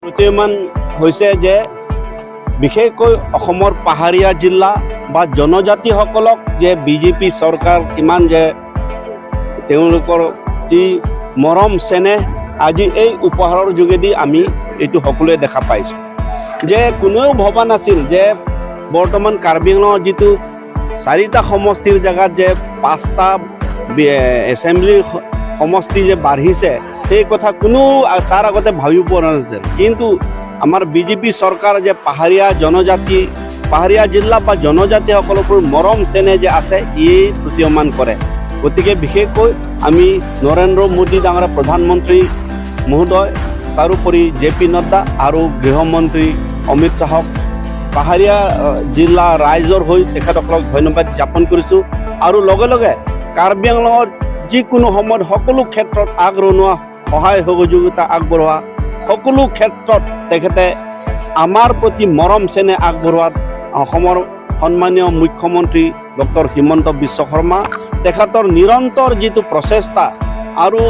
প্ৰতীয়মান হৈছে যে বিশেষকৈ অসমৰ পাহাৰীয়া জিলা বা জনজাতিসকলক যে বিজেপি চৰকাৰ কিমান যে তেওঁলোকৰ যি মৰম চেনেহ আজি এই উপহাৰৰ যোগেদি আমি এইটো সকলোৱে দেখা পাইছোঁ যে কোনেও ভবা নাছিল যে বৰ্তমান কাৰ্বি আংলঙৰ যিটো 4টা সমষ্টিৰ জেগাত যে 5টা এছেম্বলি সমষ্টি যে বাঢ়িছে সেই কথা কোনো তাৰ আগতে ভাবিব পৰা নাছিল। কিন্তু আমাৰ বিজেপি চৰকাৰ যে পাহাৰীয়া জিলা বা জনজাতিসকলৰ মৰম চেনেহ যে আছে ই প্ৰতীয়মান কৰে। গতিকে বিশেষকৈ আমি নৰেন্দ্ৰ মোদী ডাঙৰ প্ৰধানমন্ত্ৰী মহোদয় তাৰোপৰি JP নাড্ডা আৰু গৃহমন্ত্ৰী অমিত শ্বাহক পাহাৰীয়া জিলা ৰাইজৰ হৈ তেখেতসকলক ধন্যবাদ জ্ঞাপন কৰিছোঁ আৰু লগে লগে কাৰ্বি আংলঙৰ যিকোনো সময়ত সকলো ক্ষেত্ৰত আগৰণুৱা সহায় সহযোগিতা আগবঢ়োৱা সকলো ক্ষেত্ৰত তেখেতে আমাৰ প্ৰতি মৰম চেনেহ আগবঢ়োৱাত অসমৰ সন্মানীয় মুখ্যমন্ত্ৰী ডক্টৰ হিমন্ত বিশ্ব শৰ্মা তেখেতৰ নিৰন্তৰ যিটো প্ৰচেষ্টা আৰু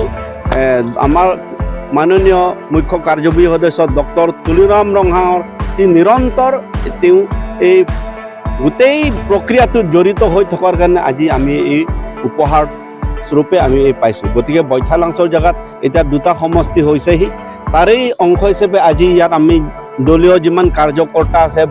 আমাৰ মাননীয় মুখ্য কাৰ্যবাহী সদস্য ডক্টৰ তুলিৰাম ৰংহাঙৰ যি নিৰন্তৰ তেওঁ এই গোটেই প্ৰক্ৰিয়াটোত জড়িত হৈ থকাৰ কাৰণে আজি আমি এই উপহাৰ স্বৰূপে আমি এই পাইছোঁ। গতিকে বৈঠালাংছৰ জেগাত এতিয়া 2টা সমষ্টি হৈছেহি তাৰেই অংশ হিচাপে আজি ইয়াত আমি দলীয় যিমান কাৰ্যকৰ্তা আছে